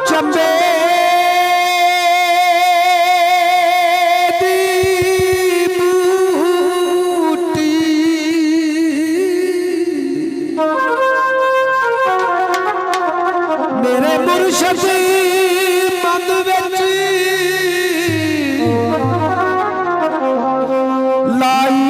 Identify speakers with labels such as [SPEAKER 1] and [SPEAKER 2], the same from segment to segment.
[SPEAKER 1] चंबे मेरे मुर्शद मन विच लाई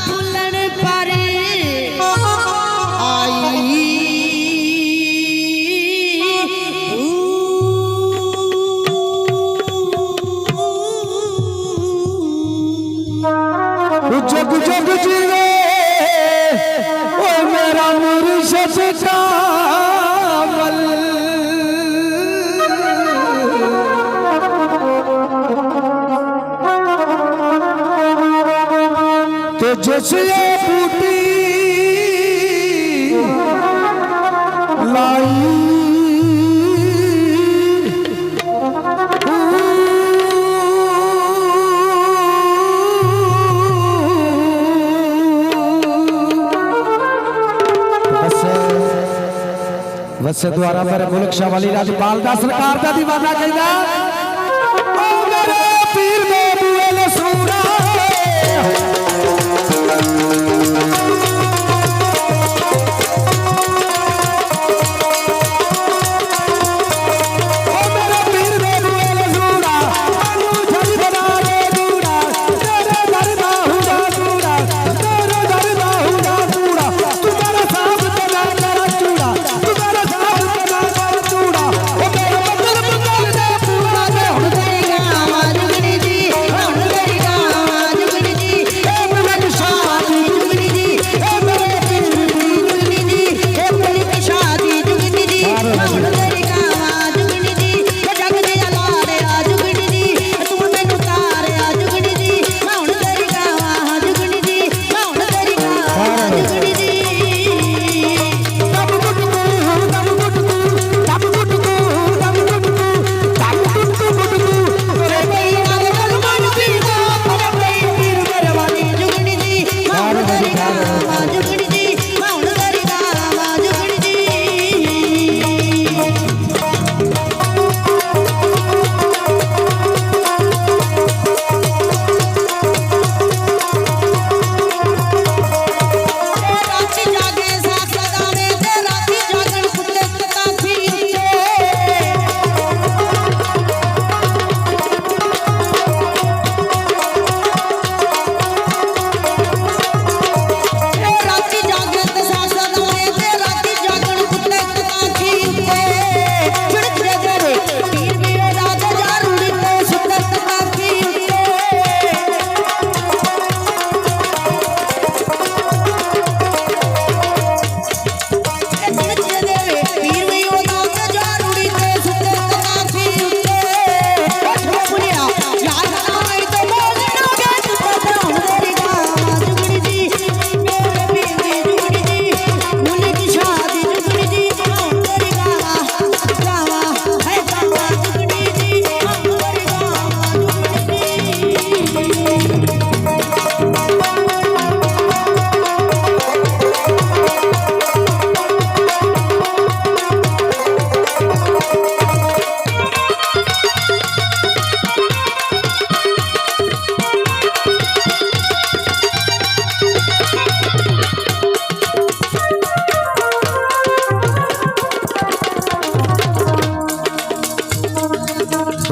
[SPEAKER 2] फुलन पर आई
[SPEAKER 1] जग जग जीवे ओ मेरा मुर्शद कामल तो जैसे बूटी लाई वैसे द्वारा मेरे मुल्क शाह वाली राजपाल दा सरकार दा दीवाना कहदा ओ मेरे पीर दे बुए ले सूरा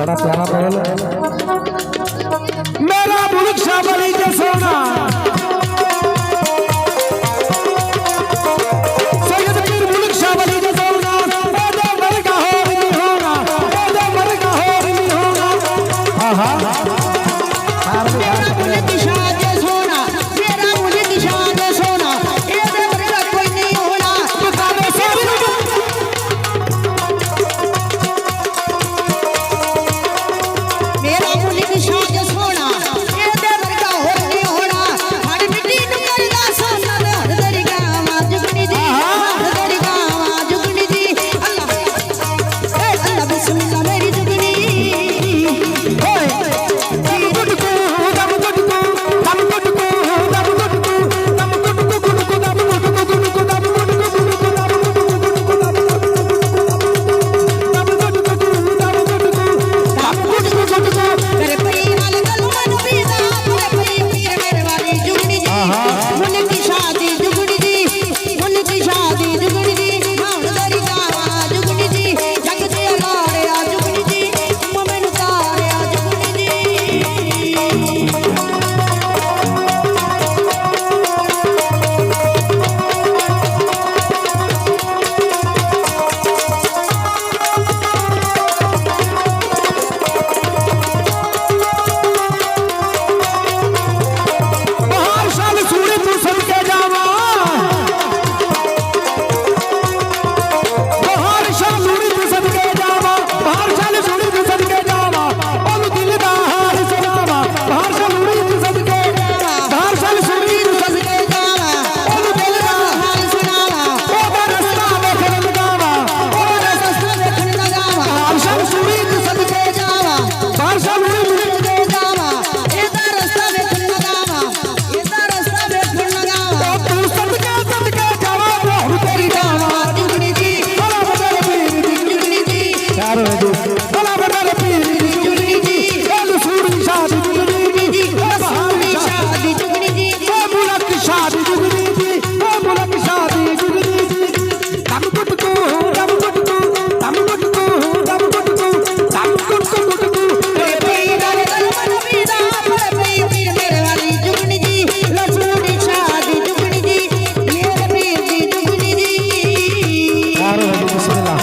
[SPEAKER 1] बड़ा प्यारा बोल मेरा मुल्क शाबली के सोना सैयद पीर मुल्क शाबली के सोना एदे मर का हो नहीं होगा एदे मर का हो नहीं होगा आहा मेरा मुल्क शाद सोना मेरा मुल्क शाद सोना एदे मर का कोई नहीं होना मेरा मुल्क शाद सोना एदे मर का हो नहीं होना हर मिट्टी नु करदा सोना हर दरी गावा जुगनी दी हर दरी गावा जुगनी दी अल्लाह अल्लाह बिस्मिल्लाह मेरी जुगनी ओए दम गुट को दम गुट को दम गुट को दम गुट को दम गुट को गुट को दम गुट को गुट को दम गुट को गुट को दम गुट को गुट को दम गुट को मेरे पई वाले गलमा नबीदा मेरे पई पीर मेरे वाली जुगनी जी मुल्क की शादी जुगनी जी मुल्क की शादी जुगनी जी हाउन दरी गावा जुगनी जी जग ते लाड़या जुगनी जी ममन तारया जुगनी जी बहार शाल सूरी तू सदके जावा बहार शाल सूरी तू सदके जावा बहार शाल सूरी तू सदके जावा ओनु दिलदार सलावा बहार शाल सूरी तू सदके जावा बहार शाल सूरी तू सदके जावा ओनु दिलदार सलावा ओ रास्ता देखन लगावा ओ रास्ता देखन लगावा बहार शाल सूरी तू सदके जावा बहार शाल सूरी तू सदके जावा एदा रास्ता देखन लगावा एदा रास्ता देखन लगावा तू सदके सदके जावा बहु तेरी जावा जुगनी जी बड़ा बदल पीर जुगनी जी चारों जी बड़ा बदल पीर जुगनी जी ओनु सूरी शादी जुगनी जी बहार शादी जुगनी जी ओ मुल्क शादी जुगनी जी ओ मुल्क शादी जुगनी जी दम गुट को दम गुट को दम गुट को दम गुट को दम गुट को गुट को मेरे पई वाले गलमा नबीदा मेरे पई पीर मेरे वाली जुगनी जी लसूड़ी शादी जुगनी जी मेरे पीर दी जुगनी जी चारों बिस्मिल्लाह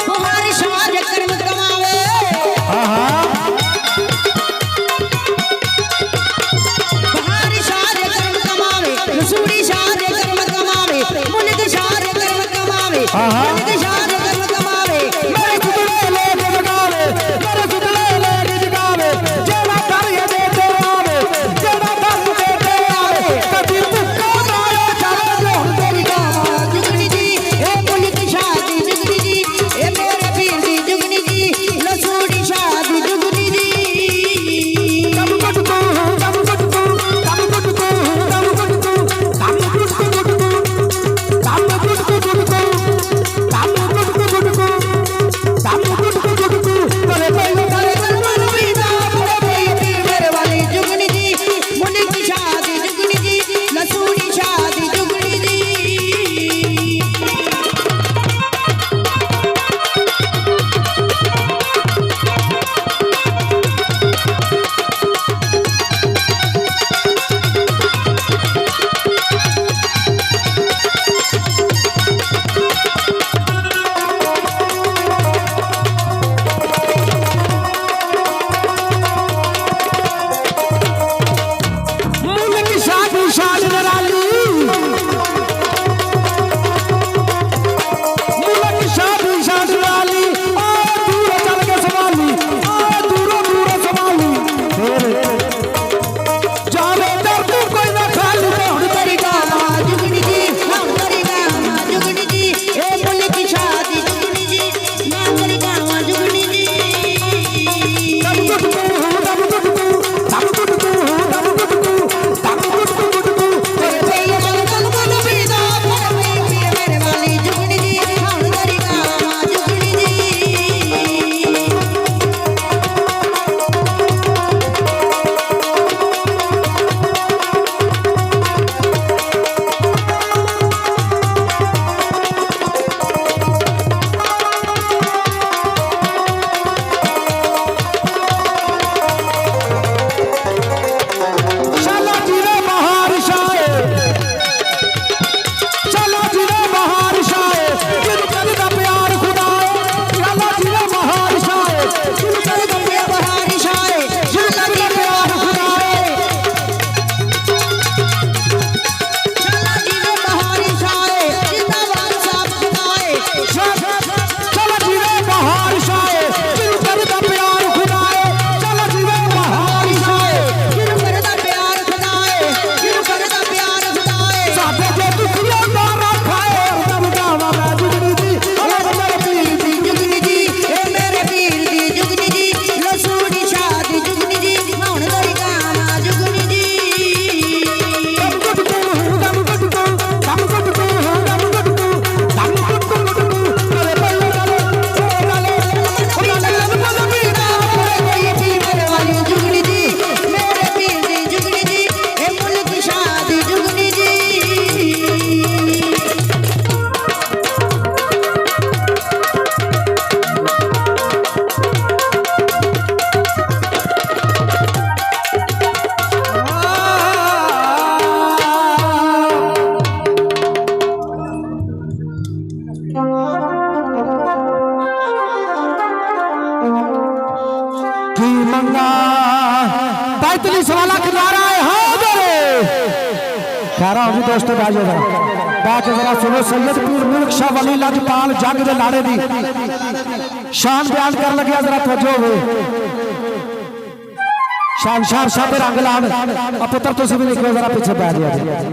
[SPEAKER 1] बुहारी शाह कर्म कमावे बुहारी शाह कर्म कमावे लसूड़ी शाह कर्म कमावे मुल्क शाह कर्म कमावे मुल्क शाह कर्म कमावे मेरे सुतले लोग जगावे मेरे सुतले लोग जगावे जेड़ा कर ये देते आवे जेड़ा कर देते आवे कभी तुक्का मारो चलो जोड़ तेरी गावा जुगनी जी ए मुल्क शादी जुगनी जी ए मेरे पीर दी जुगनी जी लसूड़ी शादी जुगनी जी दम गुट को दम गुट को दम गुट को दम गुट को दम गुट को गुट को दम गुट को गुट को खिलारा है हाजिर कह रहा हूं दोस्तों बैठ जरा सुनो सैयद पीर मुल्क शाह वली लजपाल जग दे लाड़े दी शान बयान कर लगे जरा तवज्जो हो शहनशाह शाह दे रंग लान पुत्र तुसीं भी निकलो जरा पीछे बैठ जाओ